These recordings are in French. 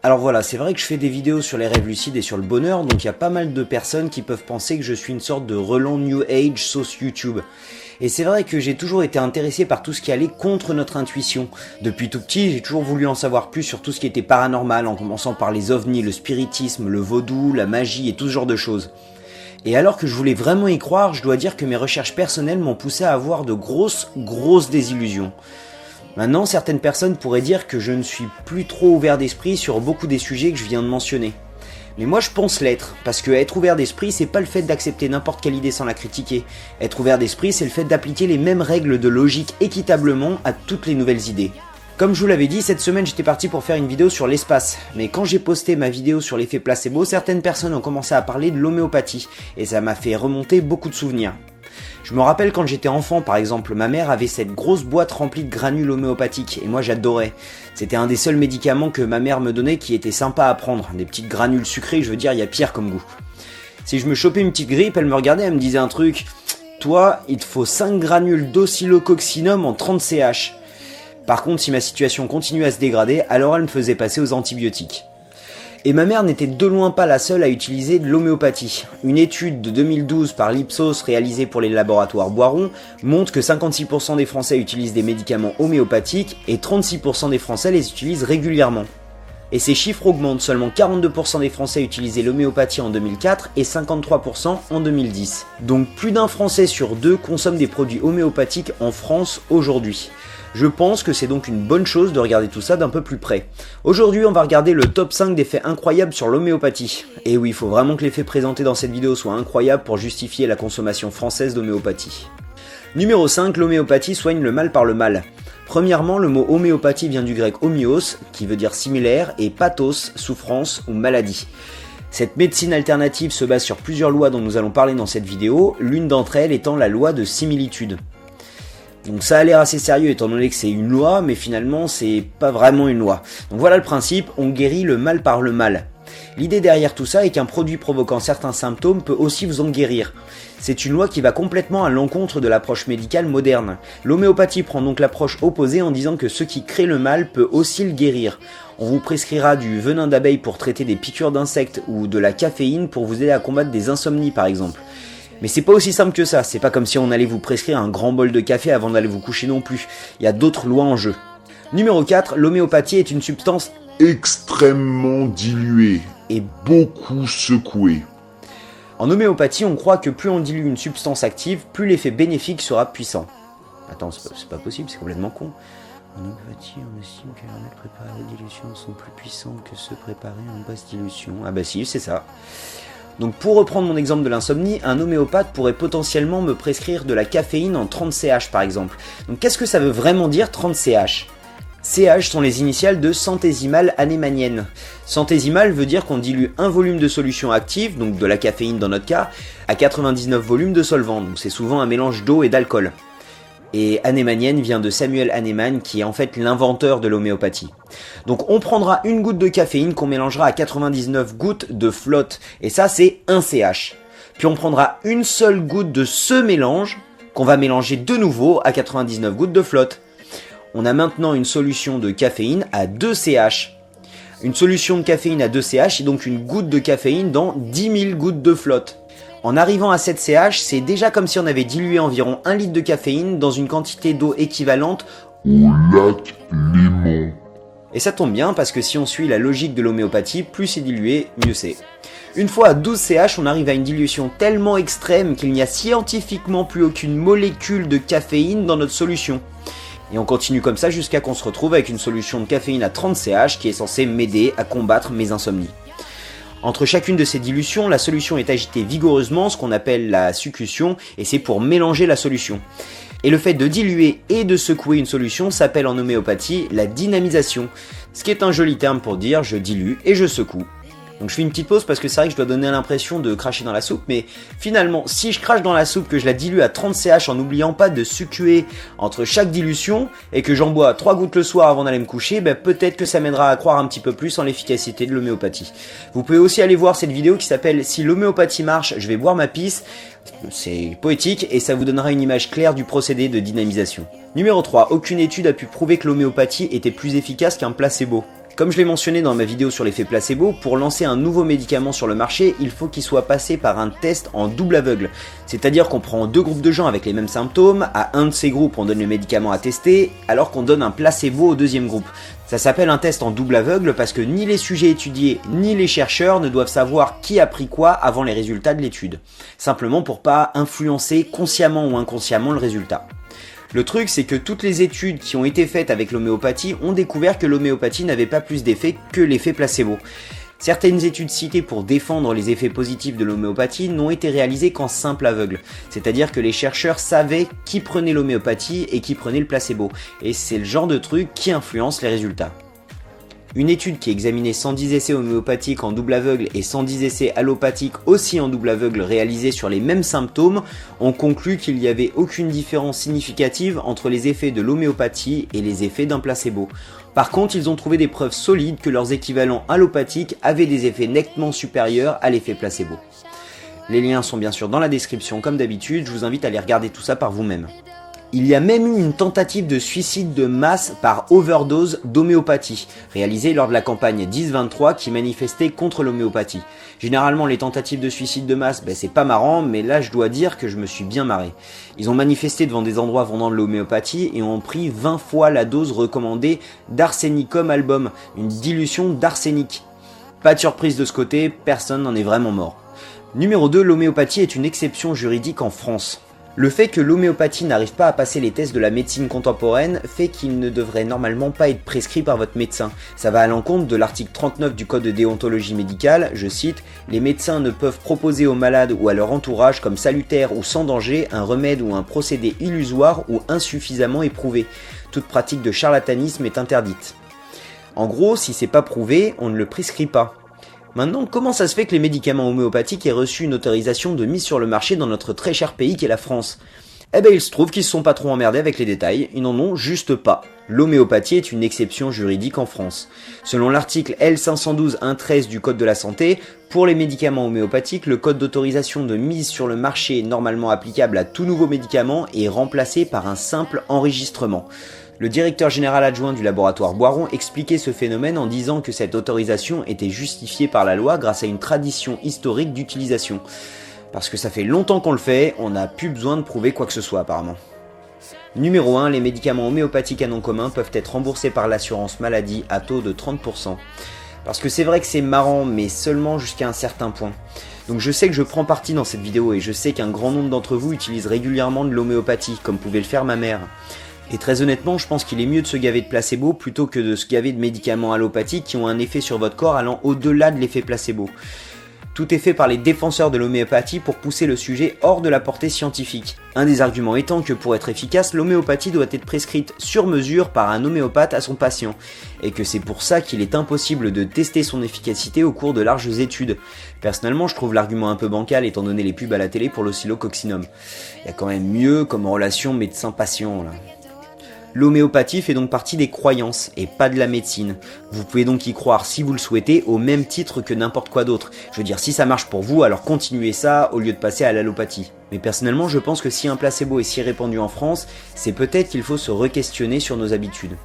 Alors voilà, c'est vrai que je fais des vidéos sur les rêves lucides et sur le bonheur, donc il y a pas mal de personnes qui peuvent penser que je suis une sorte de relent New Age sauce YouTube. Et c'est vrai que j'ai toujours été intéressé par tout ce qui allait contre notre intuition. Depuis tout petit, j'ai toujours voulu en savoir plus sur tout ce qui était paranormal, en commençant par les ovnis, le spiritisme, le vaudou, la magie et tout ce genre de choses. Et alors que je voulais vraiment y croire, je dois dire que mes recherches personnelles m'ont poussé à avoir de grosses désillusions. Maintenant, certaines personnes pourraient dire que je ne suis plus trop ouvert d'esprit sur beaucoup des sujets que je viens de mentionner. Mais moi je pense l'être, parce que être ouvert d'esprit c'est pas le fait d'accepter n'importe quelle idée sans la critiquer. Être ouvert d'esprit c'est le fait d'appliquer les mêmes règles de logique équitablement à toutes les nouvelles idées. Comme je vous l'avais dit, cette semaine j'étais parti pour faire une vidéo sur l'espace, mais quand j'ai posté ma vidéo sur l'effet placebo, certaines personnes ont commencé à parler de l'homéopathie, et ça m'a fait remonter beaucoup de souvenirs. Je me rappelle quand j'étais enfant par exemple, ma mère avait cette grosse boîte remplie de granules homéopathiques et moi j'adorais. C'était un des seuls médicaments que ma mère me donnait qui était sympa à prendre, des petites granules sucrées, je veux dire, il y a pire comme goût. Si je me chopais une petite grippe, elle me regardait, elle me disait un truc, toi, il te faut 5 granules d'oscillococcinum en 30 CH. Par contre, si ma situation continuait à se dégrader, alors elle me faisait passer aux antibiotiques. Et ma mère n'était de loin pas la seule à utiliser de l'homéopathie. Une étude de 2012 par l'Ipsos réalisée pour les laboratoires Boiron montre que 56% des Français utilisent des médicaments homéopathiques et 36% des Français les utilisent régulièrement. Et ces chiffres augmentent, seulement 42% des Français utilisaient l'homéopathie en 2004 et 53% en 2010. Donc plus d'un Français sur deux consomme des produits homéopathiques en France aujourd'hui. Je pense que c'est donc une bonne chose de regarder tout ça d'un peu plus près. Aujourd'hui, on va regarder le top 5 des faits incroyables sur l'homéopathie. Et oui, il faut vraiment que les faits présentés dans cette vidéo soient incroyables pour justifier la consommation française d'homéopathie. Numéro 5, l'homéopathie soigne le mal par le mal. Premièrement, le mot homéopathie vient du grec homéos, qui veut dire similaire, et pathos, souffrance ou maladie. Cette médecine alternative se base sur plusieurs lois dont nous allons parler dans cette vidéo, l'une d'entre elles étant la loi de similitude. Donc ça a l'air assez sérieux étant donné que c'est une loi, mais finalement c'est pas vraiment une loi. Donc voilà le principe, on guérit le mal par le mal. L'idée derrière tout ça est qu'un produit provoquant certains symptômes peut aussi vous en guérir. C'est une loi qui va complètement à l'encontre de l'approche médicale moderne. L'homéopathie prend donc l'approche opposée en disant que ce qui crée le mal peut aussi le guérir. On vous prescrira du venin d'abeille pour traiter des piqûres d'insectes ou de la caféine pour vous aider à combattre des insomnies par exemple. Mais c'est pas aussi simple que ça, c'est pas comme si on allait vous prescrire un grand bol de café avant d'aller vous coucher non plus. Il y a d'autres lois en jeu. Numéro 4, l'homéopathie est une substance extrêmement diluée et beaucoup secouée. En homéopathie, on croit que plus on dilue une substance active, plus l'effet bénéfique sera puissant. Attends, c'est pas possible, c'est complètement con. En homéopathie, on estime que les remèdes préparés à la dilution sont plus puissants que ceux préparés en basse dilution. Ah bah si, c'est ça. Donc pour reprendre mon exemple de l'insomnie, un homéopathe pourrait potentiellement me prescrire de la caféine en 30 CH par exemple. Donc qu'est-ce que ça veut vraiment dire 30 CH ? CH sont les initiales de centésimale anémanienne. Centésimale veut dire qu'on dilue un volume de solution active, donc de la caféine dans notre cas, à 99 volumes de solvant, donc c'est souvent un mélange d'eau et d'alcool. Et anémanienne vient de Samuel Hahnemann qui est en fait l'inventeur de l'homéopathie. Donc on prendra une goutte de caféine qu'on mélangera à 99 gouttes de flotte, et ça c'est 1 CH. Puis on prendra une seule goutte de ce mélange qu'on va mélanger de nouveau à 99 gouttes de flotte. On a maintenant une solution de caféine à 2 CH. Une solution de caféine à 2 CH est donc une goutte de caféine dans 10 000 gouttes de flotte. En arrivant à 7 CH, c'est déjà comme si on avait dilué environ 1 litre de caféine dans une quantité d'eau équivalente au lac Léman. Et ça tombe bien parce que si on suit la logique de l'homéopathie, plus c'est dilué, mieux c'est. Une fois à 12 CH, on arrive à une dilution tellement extrême qu'il n'y a scientifiquement plus aucune molécule de caféine dans notre solution. Et on continue comme ça jusqu'à qu'on se retrouve avec une solution de caféine à 30 CH qui est censée m'aider à combattre mes insomnies. Entre chacune de ces dilutions, la solution est agitée vigoureusement, ce qu'on appelle la succussion, et c'est pour mélanger la solution. Et le fait de diluer et de secouer une solution s'appelle en homéopathie la dynamisation, ce qui est un joli terme pour dire je dilue et je secoue. Donc je fais une petite pause parce que c'est vrai que je dois donner l'impression de cracher dans la soupe, mais finalement, si je crache dans la soupe, que je la dilue à 30 CH en n'oubliant pas de succuer entre chaque dilution, et que j'en bois 3 gouttes le soir avant d'aller me coucher, peut-être que ça m'aidera à croire un petit peu plus en l'efficacité de l'homéopathie. Vous pouvez aussi aller voir cette vidéo qui s'appelle « Si l'homéopathie marche, je vais boire ma pisse ». C'est poétique et ça vous donnera une image claire du procédé de dynamisation. Numéro 3, aucune étude a pu prouver que l'homéopathie était plus efficace qu'un placebo. Comme je l'ai mentionné dans ma vidéo sur l'effet placebo, pour lancer un nouveau médicament sur le marché, il faut qu'il soit passé par un test en double aveugle. C'est-à-dire qu'on prend 2 groupes de gens avec les mêmes symptômes, à un de ces groupes on donne le médicament à tester, alors qu'on donne un placebo au deuxième groupe. Ça s'appelle un test en double aveugle parce que ni les sujets étudiés ni les chercheurs ne doivent savoir qui a pris quoi avant les résultats de l'étude. Simplement pour pas influencer consciemment ou inconsciemment le résultat. Le truc, c'est que toutes les études qui ont été faites avec l'homéopathie ont découvert que l'homéopathie n'avait pas plus d'effet que l'effet placebo. Certaines études citées pour défendre les effets positifs de l'homéopathie n'ont été réalisées qu'en simple aveugle. C'est-à-dire que les chercheurs savaient qui prenait l'homéopathie et qui prenait le placebo. Et c'est le genre de truc qui influence les résultats. Une étude qui examinait 110 essais homéopathiques en double aveugle et 110 essais allopathiques aussi en double aveugle réalisés sur les mêmes symptômes ont conclu qu'il n'y avait aucune différence significative entre les effets de l'homéopathie et les effets d'un placebo. Par contre, ils ont trouvé des preuves solides que leurs équivalents allopathiques avaient des effets nettement supérieurs à l'effet placebo. Les liens sont bien sûr dans la description comme d'habitude, je vous invite à aller regarder tout ça par vous-même. Il y a même eu une tentative de suicide de masse par overdose d'homéopathie, réalisée lors de la campagne 10-23 qui manifestait contre l'homéopathie. Généralement les tentatives de suicide de masse, c'est pas marrant, mais là je dois dire que je me suis bien marré. Ils ont manifesté devant des endroits vendant de l'homéopathie et ont pris 20 fois la dose recommandée d'Arsenicum album, une dilution d'arsenic. Pas de surprise de ce côté, personne n'en est vraiment mort. Numéro 2, l'homéopathie est une exception juridique en France. Le fait que l'homéopathie n'arrive pas à passer les tests de la médecine contemporaine fait qu'il ne devrait normalement pas être prescrit par votre médecin. Ça va à l'encontre de l'article 39 du code de déontologie médicale, je cite « Les médecins ne peuvent proposer aux malades ou à leur entourage comme salutaire ou sans danger un remède ou un procédé illusoire ou insuffisamment éprouvé. Toute pratique de charlatanisme est interdite. » En gros, si c'est pas prouvé, on ne le prescrit pas. Maintenant, comment ça se fait que les médicaments homéopathiques aient reçu une autorisation de mise sur le marché dans notre très cher pays qu'est la France? Il se trouve qu'ils se sont pas trop emmerdés avec les détails, ils n'en ont juste pas. L'homéopathie est une exception juridique en France. Selon l'article L512.1.13 du Code de la santé, pour les médicaments homéopathiques, le code d'autorisation de mise sur le marché normalement applicable à tout nouveau médicament est remplacé par un simple enregistrement. Le directeur général adjoint du laboratoire Boiron expliquait ce phénomène en disant que cette autorisation était justifiée par la loi grâce à une tradition historique d'utilisation. Parce que ça fait longtemps qu'on le fait, on n'a plus besoin de prouver quoi que ce soit apparemment. Numéro 1, les médicaments homéopathiques à nom commun peuvent être remboursés par l'assurance maladie à taux de 30%. Parce que c'est vrai que c'est marrant, mais seulement jusqu'à un certain point. Donc je sais que je prends parti dans cette vidéo et je sais qu'un grand nombre d'entre vous utilisent régulièrement de l'homéopathie, comme pouvait le faire ma mère. Et très honnêtement, je pense qu'il est mieux de se gaver de placebo plutôt que de se gaver de médicaments allopathiques qui ont un effet sur votre corps allant au-delà de l'effet placebo. Tout est fait par les défenseurs de l'homéopathie pour pousser le sujet hors de la portée scientifique. Un des arguments étant que pour être efficace, l'homéopathie doit être prescrite sur mesure par un homéopathe à son patient, et que c'est pour ça qu'il est impossible de tester son efficacité au cours de larges études. Personnellement, je trouve l'argument un peu bancal étant donné les pubs à la télé pour l'oscillococcinum. Il y a quand même mieux comme relation médecin-patient là. L'homéopathie fait donc partie des croyances et pas de la médecine. Vous pouvez donc y croire si vous le souhaitez au même titre que n'importe quoi d'autre. Je veux dire, si ça marche pour vous, alors continuez ça au lieu de passer à l'allopathie. Mais personnellement, je pense que si un placebo est si répandu en France, c'est peut-être qu'il faut se re-questionner sur nos habitudes.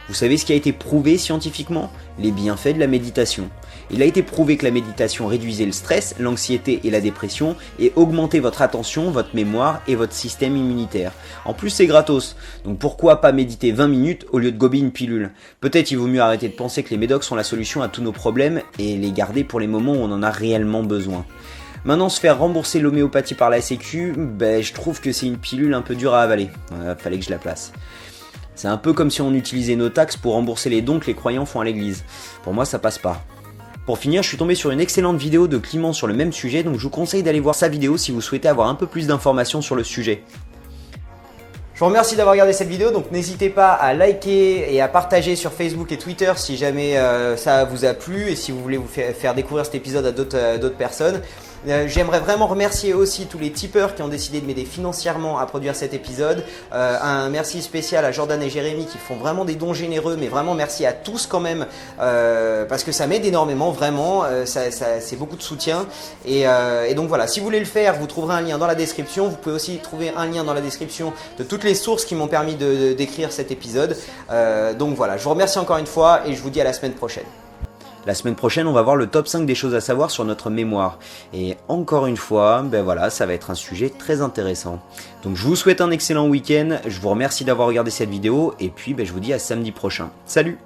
Vous savez ce qui a été prouvé scientifiquement? Les bienfaits de la méditation. Il a été prouvé que la méditation réduisait le stress, l'anxiété et la dépression et augmentait votre attention, votre mémoire et votre système immunitaire. En plus c'est gratos, donc pourquoi pas méditer 20 minutes au lieu de gober une pilule? Peut-être il vaut mieux arrêter de penser que les médocs sont la solution à tous nos problèmes et les garder pour les moments où on en a réellement besoin. Maintenant, se faire rembourser l'homéopathie par la Sécu, je trouve que c'est une pilule un peu dure à avaler. Fallait que je la place. C'est un peu comme si on utilisait nos taxes pour rembourser les dons que les croyants font à l'église. Pour moi, ça passe pas. Pour finir, je suis tombé sur une excellente vidéo de Clément sur le même sujet, donc je vous conseille d'aller voir sa vidéo si vous souhaitez avoir un peu plus d'informations sur le sujet. Je vous remercie d'avoir regardé cette vidéo, donc n'hésitez pas à liker et à partager sur Facebook et Twitter si jamais ça vous a plu et si vous voulez vous faire découvrir cet épisode à d'autres personnes. J'aimerais vraiment remercier aussi tous les tipeurs qui ont décidé de m'aider financièrement à produire cet épisode. Un merci spécial à Jordan et Jérémy qui font vraiment des dons généreux, mais vraiment merci à tous quand même parce que ça m'aide énormément, vraiment, c'est beaucoup de soutien et donc voilà, si vous voulez le faire, vous trouverez un lien dans la description. Vous pouvez aussi trouver un lien dans la description de toutes les sources qui m'ont permis d'écrire cet épisode. Donc voilà, je vous remercie encore une fois et je vous dis à la semaine prochaine. La semaine prochaine, on va voir le top 5 des choses à savoir sur notre mémoire. Et encore une fois, ben voilà, ça va être un sujet très intéressant. Donc je vous souhaite un excellent week-end, je vous remercie d'avoir regardé cette vidéo et puis ben, je vous dis à samedi prochain. Salut!